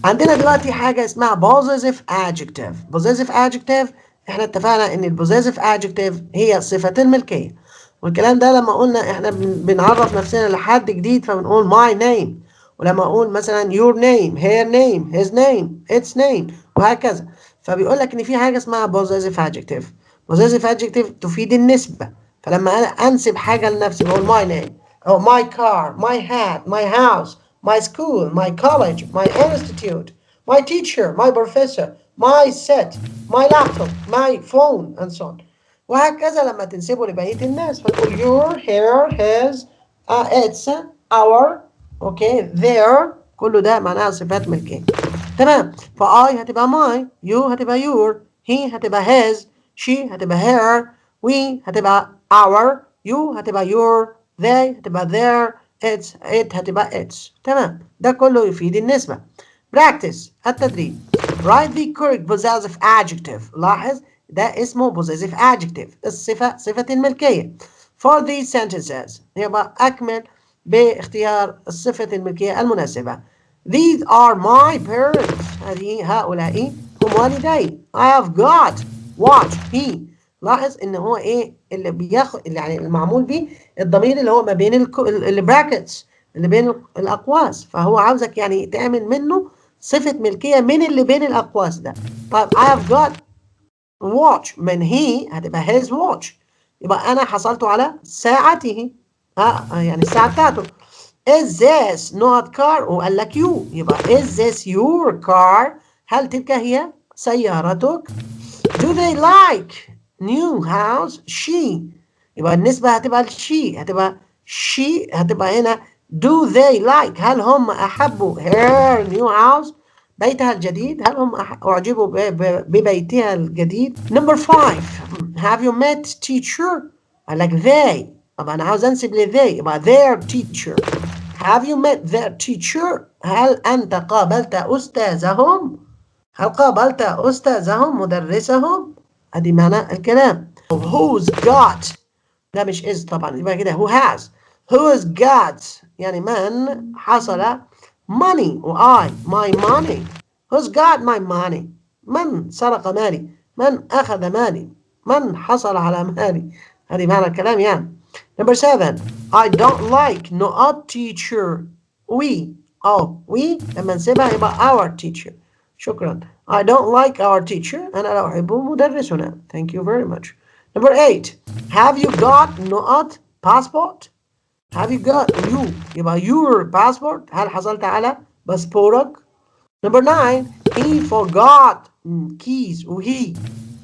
عندنا دلوقتي حاجة اسمها possessive adjective. possessive adjective احنا اتفقنا ان possessive adjective هي صفة الملكية، والكلام ده لما قلنا احنا بنعرف نفسنا لحد جديد فبنقول my name، ولما اقول مثلا your name her name his name its name وهكذا. فبيقول لك ان في حاجة اسمها possessive adjective. possessive adjective تفيد النسبة، فلما انا انسب حاجة لنفسي بقول my name أو my car my hat my house my school, my college, my institute, my teacher, my professor, my set, my laptop, my phone, and so on. وهكذا لما تنسبه لبقية الناس فتقول your, her, his, its, our, okay, their، كله ده معناها صفات ملكية. تمام. فI هتبقى my، you هتبقى your، he هتبقى his، she هتبقى her، we هتبقى our، you هتبقى your، they هتبقى their، it هتبقى its. تمام. ده كله يفيد النسبة. practice التدريب. write the correct possessive adjective. لاحظ ده اسمه possessive adjective، الصفة صفة الملكية. for these sentences يبقى أكمل باختيار الصفة الملكية المناسبة. these are my parents. هؤلاء هم والدي. I have got watch he. لاحظ ان هو ايه اللي بياخد يعني المعمول به الضمير اللي هو ما بين البراكتس اللي بين الاقواس، فهو عاوزك يعني تعمل منه صفة ملكية من اللي بين الاقواس ده. طيب I have got watch من he هتبقى his watch، يبقى انا حصلت على ساعته، يعني الساعة بتاعته. is this not car وقال لك you، يبقى is this your car؟ هل تلك هي سيارتك؟ do they like new house she، يبقى النسبة هتبقى she، هتبقى she هتبقى هنا do they like، هل هم أحبوا her new house بيتها الجديد، هل هم أعجبوا ببيتها الجديد. number 5 have you met teacher؟ قال لك they، طب أنا عاوز أنسب ل they يبقى their teacher. have you met their teacher؟ هل أنت قابلت أستاذهم؟ هل قابلت أستاذهم مدرسهم؟ ادي معنى الكلام. who's got ده مش is طبعا، يبقى كده who has got يعني من حصل money و I my money. who's got my money؟ من سرق مالي، من أخذ مالي، من حصل على مالي. هذه معنى الكلام يعني. number 7 I don't like not teacher we لما نسيبها يبقى our teacher. شكرا. I don't like our teacher. أنا لا أحب مدرسنا. Thank you very much. number 8 have you got not passport؟ have you got you يبقى your passport، هل حصلت على باسبورك؟ number 9 he forgot keys وهي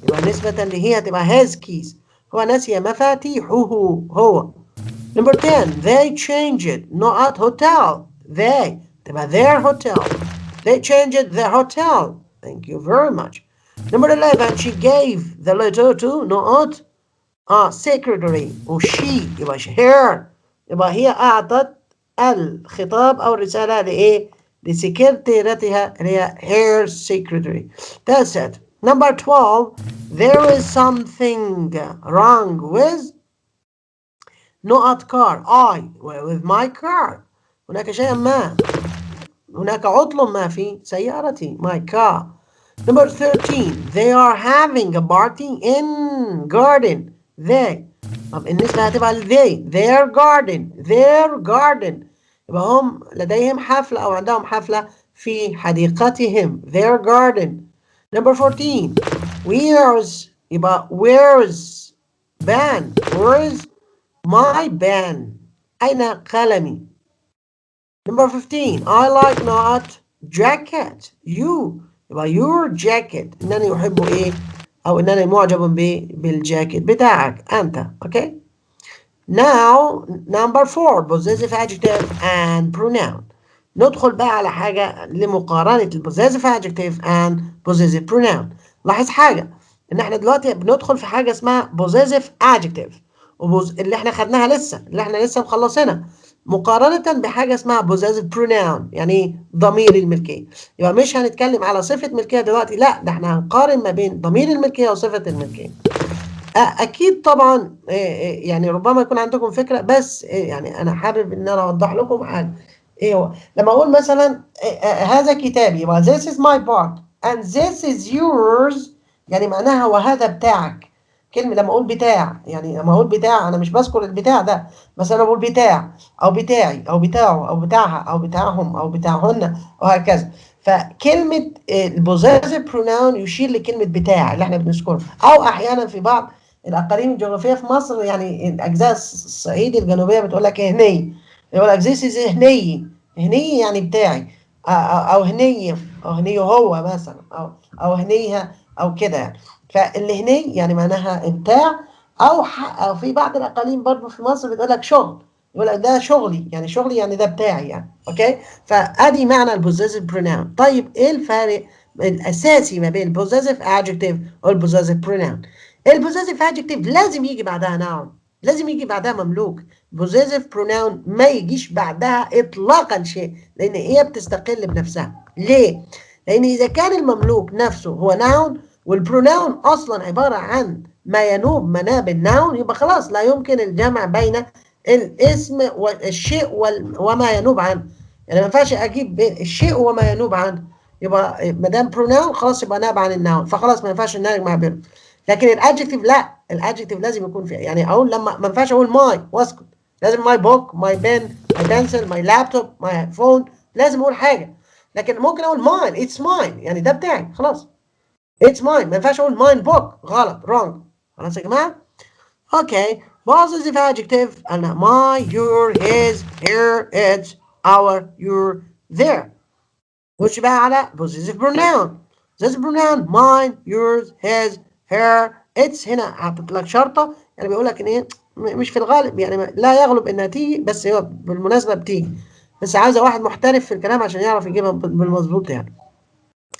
يبقى نسبة لهي هتبقى his keys، هو نسي مفاتيحه هو. number 10 they changed not hotel they تبقى their hotel they changed their hotel. Thank you very much. number 11 she gave the letter to not secretary وشي يبقى her، يبقى هي أعطت الخطاب أو الرسالة لإيه؟ لسكرتيرتها اللي هي her secretary. That's it. number 12 there is something wrong with not car I with my car، هناك شيء ما، هناك عطل ما في سيارتي my car. number 13 they are having a party in garden they، طب النسبة هتبقى they their garden يبقى هم لديهم حفلة أو عندهم حفلة في حديقتهم their garden. number 14 where's يبقى where's where's my pen أين قلمي. number 15 I like not jacket you يبقى your jacket إنني أحب إيه أو إنني معجب بالجاكيت بتاعك أنت. okay. now number 4 possessive adjective and pronoun. ندخل بقى على حاجة لمقارنة possessive adjective and possessive pronoun. لاحظ حاجة إن إحنا دلوقتي بندخل في حاجة اسمها possessive adjective اللي إحنا خدناها اللي إحنا لسه مخلصينها، مقارنة بحاجة اسمها possessive pronoun يعني ضمير الملكية. يبقى مش هنتكلم على صفة ملكية دلوقتي، لا ده احنا هنقارن ما بين ضمير الملكية وصفة الملكية. أكيد طبعا يعني ربما يكون عندكم فكرة، بس يعني أنا حابب إن أنا أوضح لكم حاجة. ايه هو؟ لما اقول مثلا هذا كتابي يبقى this is my book and this is yours، يعني معناها وهذا بتاعك. كلمة لما اقول بتاع، يعني لما اقول بتاع انا مش بذكر البتاع ده، بس انا بقول بتاع او بتاعي او بتاعه او بتاعها او بتاعهم او بتاعهن وهكذا. فكلمة البوزيسيف بروناون يشير لكلمة بتاع اللي احنا بنذكرها، او احيانا في بعض الاقاليم الجغرافية في مصر، يعني الاجزاء الصعيد الجنوبية بتقول لك هني، يقول لك this is هني. هني يعني بتاعي، او هني، او هني هو مثلا، او هنيها او كده يعني. فالهني يعني معناها بتاع، او في بعض الاقاليم برضه في مصر بتقول لك شغل، يقول لك ده شغلي، يعني شغلي يعني ده بتاعي يعني. اوكي، فادي معنى البوزيسيف بروناون. طيب ايه الفرق الاساسي ما بين البوزيسيف ادجكتيف والبوزيسيف بروناون؟ البوزيسيف ادجكتيف لازم يجي بعدها ناون، لازم يجي بعدها مملوك. بوزيسيف بروناون ما يجيش بعدها اطلاقا شيء، لان هي بتستقل بنفسها. ليه؟ لان اذا كان المملوك نفسه هو ناون، والبروناون اصلا عباره عن ما ينوب مناب الناون، يبقى خلاص لا يمكن الجمع بين الاسم والشيء وما ينوب عنه. يعني ما ينفعش اجيب بين الشيء وما ينوب عنه، يبقى ما دام بروناون خلاص يبقى ناب عن الناون، فخلاص ما ينفعش نجمع بينهم. لكن الادجكتيف لا، الادجكتيف لازم يكون فيه، يعني اقول لما ما ينفعش اقول ماي واسكت، لازم ماي بوك، ماي بن، ماي بنسل، ماي لابتوب، ماي فون، لازم اقول حاجه. لكن ممكن اقول ماين، اتس ماين، يعني ده بتاعي خلاص، اتس ماين. ما ينفعش اقول ماين بوك، غلط، wrong. خلاص يا جماعه. اوكي، possessive adjective انا my, your, his, her, its, our, your, their. خش بقى على possessive pronoun. possessive pronoun mine, yours, his, her, its. هنا حاطط لك شرطه، يعني بيقول لك ان ايه، مش في الغالب، يعني لا يغلب انها تيجي، بس هو بالمناسبه بتيجي، بس عايزه واحد محترف في الكلام عشان يعرف يجيبها بالمظبوط يعني.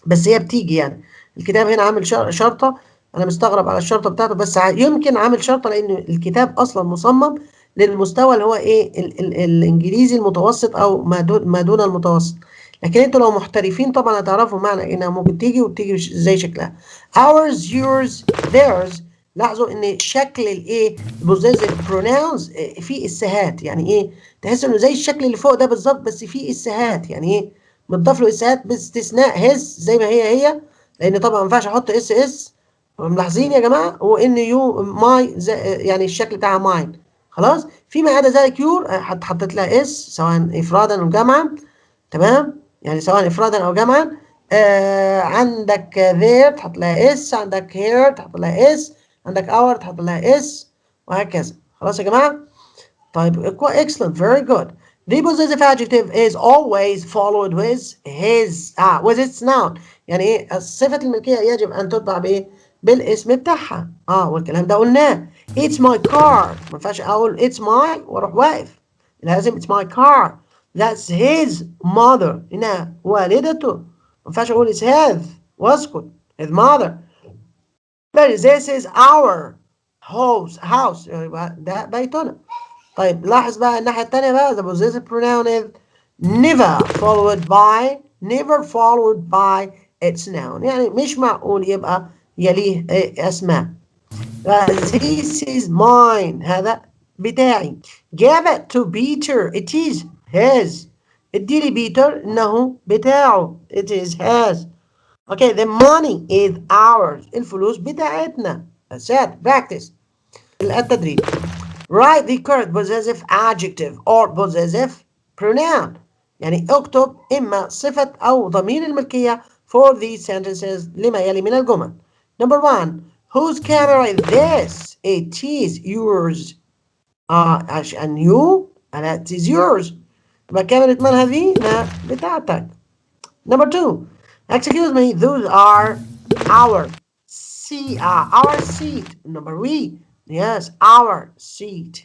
بس هي بتيجي يعني. الكتاب هنا عامل شرطة، أنا مستغرب على الشرطة بتاعته، بس يمكن عامل شرطة لأن الكتاب أصلا مصمم للمستوى اللي هو إيه ال الإنجليزي المتوسط أو ما دون المتوسط. لكن انتوا لو محترفين طبعا هتعرفوا معنى انها ممكن تيجي وبتيجي زي شكلها ours, yours, theirs. لاحظوا ان شكل الايه possessive pronouns فيه اسهات، يعني ايه، تحس انه زي الشكل اللي فوق ده بالظبط، بس فيه اسهات، يعني ايه، بتضاف له اسهات باستثناء his زي ما هي، لان طبعا ما ينفعش احط اس. ملاحظين يا جماعه؟ وان يو ماي يعني الشكل بتاعها ماين. خلاص، فيما عدا ذلك يور حطيت لها اس سواء افرادا او جمعا، تمام، يعني سواء افرادا او جمعا. عندك there تحط لها اس، عندك here تحط لها اس، عندك our تحط لها اس، وهكذا. خلاص يا جماعه. طيب excellent, very good. The possessive adjective is always followed with with its noun. يعني ايه صفة الملكية يجب ان تتبع بايه؟ بالاسم بتاعها. والكلام ده قلناه. It's my car، ما ينفعش اقول it's my واروح واقف، لازم it's my car. That's his mother، هنا والدته، ما ينفعش اقول it's his واسكت، his mother. This is our house، يبقى ده بيتنا. طيب لاحظ بقى الناحية التانية بقى the possessive pronoun is never followed by its noun، يعني مش معقول يبقى يليه أسماء. This is mine، هذا بتاعي. Give it to Peter، it is his. ادي لي بيتر، إنه بتاعه، it is his. Okay, the money is ours، الفلوس بتاعتنا. That's it. Practice التدريب. Write the correct possessive adjective or possessive pronoun. يعني اكتب إما صفة أو ضمير الملكية for these sentences لما يلي من الجمل. Number 1. Whose camera is this? It is yours. عشان you and it is yours. يبقى كاميرا من هذه؟ بتاعتك. Number 2. Excuse me, those are our seat. Number we. Yes, our seat.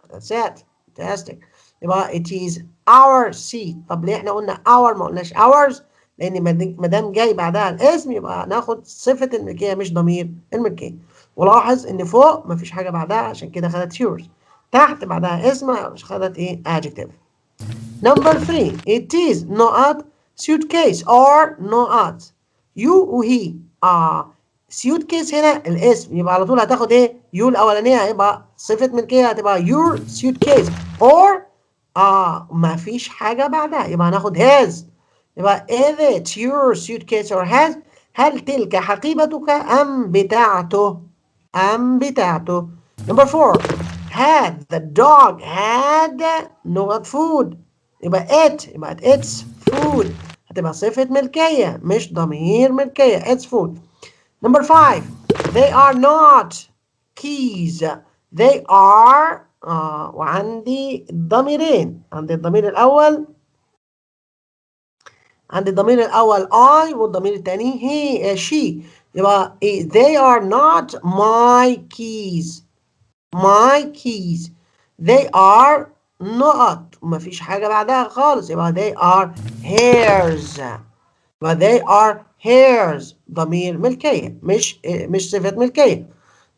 That's it. Fantastic. يبقى it is our seat. طب ليه احنا قلنا our ما قلناش ours؟ لأن ما دام جاي بعدها الاسم يبقى ناخد صفة الملكية مش ضمير الملكية. ولاحظ إن فوق مفيش حاجة بعدها عشان كده خدت yours. تحت بعدها اسم خدت إيه؟ adjective. Number 3. It is not suitcase or not. You وهي. suitcase هنا الاسم، يبقى على طول هتاخد ايه؟ you الأولانية هيبقى صفة ملكية، هتبقى your suitcase or ما فيش حاجة بعدها، يبقى هناخد his. يبقى is it your suitcase or has؟ هل تلك حقيبتك أم بتاعته؟ أم بتاعته. Number 4. Had the dog had not food؟ يبقى يبقى it's food. هتبقى صفة ملكية مش ضمير ملكية. It's food. Number 5. They are not keys. They are وعندي ضميرين. عندي الضمير الأول I والضمير الثاني he she. يبقى they are not my keys. My keys. They are not. ما فيش حاجة بعدها خالص. يبقى they are hers. يبقى they are hers. ضمير ملكية مش صفة ملكية.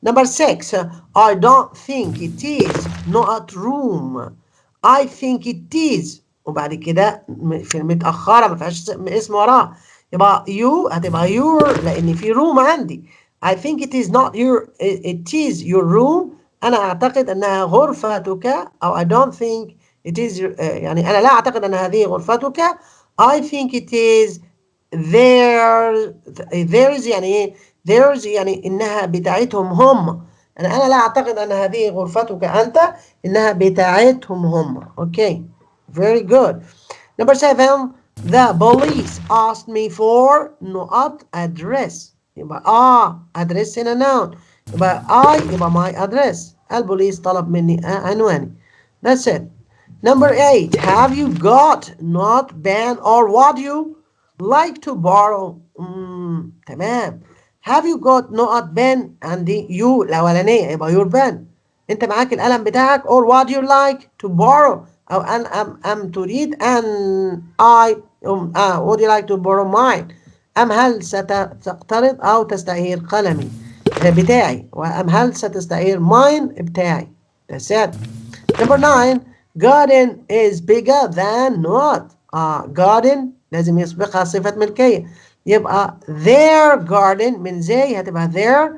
Number 6. I don't think it is not room. I think it is. وبعد كده في المتأخرة ما فيهاش اسم وراها. يبقى you هتبقى your لأن في room عندي. I think it is not your it is your room. أنا أعتقد أنها غرفتك أو I don't think it is يعني أنا لا أعتقد أن هذه غرفتك. I think it is theirs يعني إيه؟ theirs يعني إنها بتاعتهم هم. أنا لا أعتقد أن هذه غرفتك أنت إنها بتاعتهم هم. Okay, very good. Number 7. The police asked me for not address. يبقى address in a noun. يبقى my address. البوليس طلب مني عنواني. That's it. Number 8. Have you got not pen or would you like to borrow? تمام. Have you got not pen عندي you الأولانية يبقى your pen. أنت معاك القلم بتاعك or would you like to borrow أو أم تريد أن would you like to borrow mine؟ هل ستقترض أو تستعير قلمي بتاعي؟ هل ستستعير mine بتاعي؟ That's it. Number 9. Garden is bigger than not. garden لازم يسبقها صفة ملكية. يبقى their garden من زي هتبقى their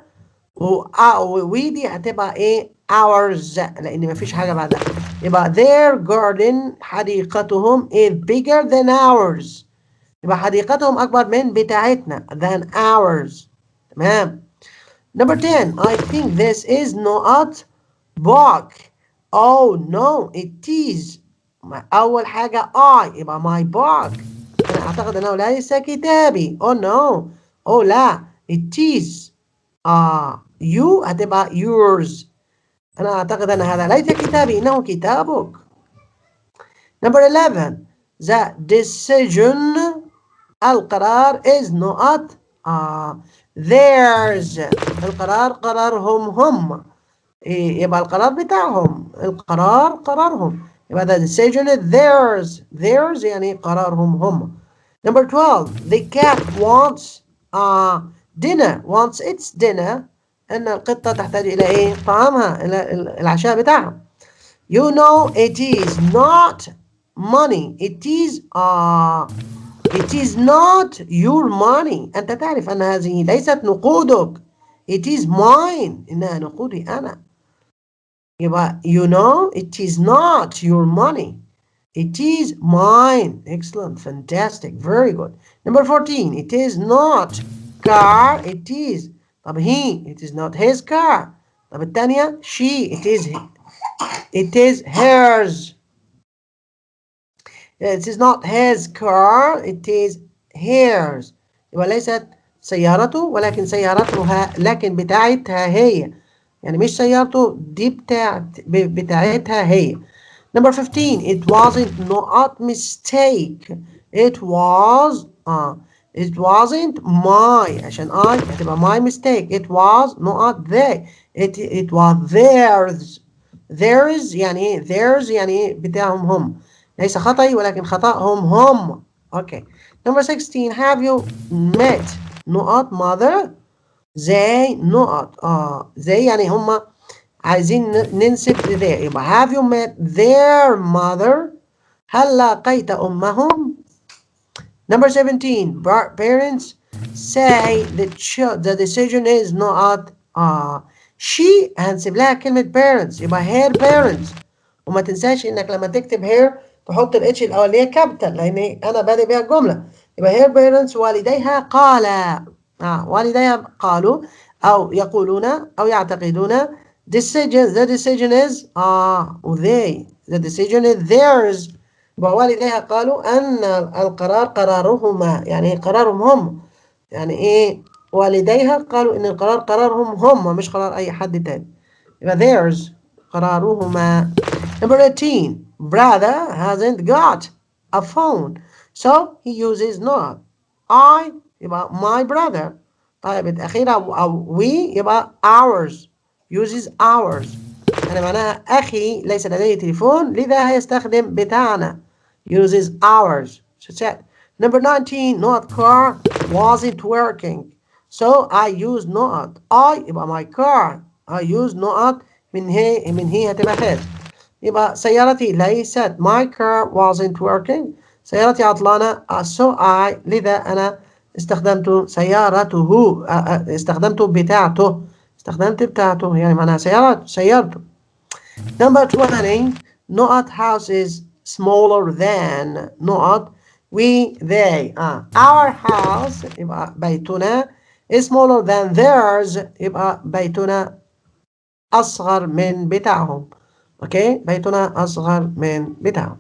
ودي هتبقى ايه ours لأن مفيش حاجة بعدها. يبقى their garden حديقتهم is bigger than ours. يبقى حديقتهم أكبر من بتاعتنا than ours. تمام. Number 10. I think this is not book. Oh no it is. أول حاجة I يبقى my book. أنا أعتقد أنه ليس كتابي. Oh no. Oh لا it is. you هتبقى yours. أنا أعتقد أن هذا ليس كتابي إنه كتابك. Number 11. The decision القرار is not theirs. القرار قرارهم هم. يبقى القرار بتاعهم. القرار قرارهم. يبقى the decision is theirs. Theirs يعني قرارهم هم. Number 12. The cat wants dinner. Wants its dinner. أن القطة تحتاج إلى إيه؟ طعامها. إلى العشاء بتاعها. You know it is not money. It is not your money. أنت تعرف أن هذه ليست نقودك. It is mine. إنها نقودي أنا. يبقى you know it is not your money. It is mine. Excellent. Fantastic. Very good. Number 14. It is not car. It is. طب he. It is not his car. طب الثانية she. It is hers. It is not his car. It is hers. يبقى ليست سيارته ولكن سيارتها لكن بتاعتها هي. يعني مش سيارته دي بتاعتها هي. Number 15. It wasn't not mistake. It wasn't my عشان I هتبقى my mistake. It was not they. It was theirs. Theirs يعني theirs يعني بتاعهم هم. ليس خطأي ولكن خطأهم هم. Okay. Number 16. Have you met not mother? They not. they يعني هم عايزين ننسب their. يبقى have you met their mother? هل لقيت أمهم؟ Number 17. Parents say the decision is not she هنسيب لها كلمة parents. يبقى her parents. وما تنساش انك لما تكتب here تحط الاتش الاولانيه كابيتال لان انا بادئ بيها الجمله. يبقى her parents والديها قال والديها قالوا او يقولون او يعتقدون the decision is they the decision is theirs. يبقى والديها قالوا ان القرار قرارهما، يعني قرارهم هم. يعني ايه والديها قالوا ان القرار قرارهم هم مش قرار اي حد تاني. يبقى theirs قرارهما. Number 18, brother hasn't got a phone so he uses not. I يبقى my brother. طيب الأخيرة أو we يبقى ours uses ours. يعني معناها أخي ليس لديه تليفون لذا هيستخدم بتاعنا uses ours. Number 19, not car wasn't working so I used not. I يبقى my car. I used not من هي هتبقى had. يبقى سيارتي ليست my car wasn't working. سيارتي عطلانة so I لذا أنا استخدمت سيارته استخدمت بتاعته يعني معناها سيارته. Number 20, not house is smaller than not they. Our house يبقى بيتنا is smaller than theirs يبقى بيتنا أصغر من بتاعهم. اوكي بيتنا أصغر من بتاعهم.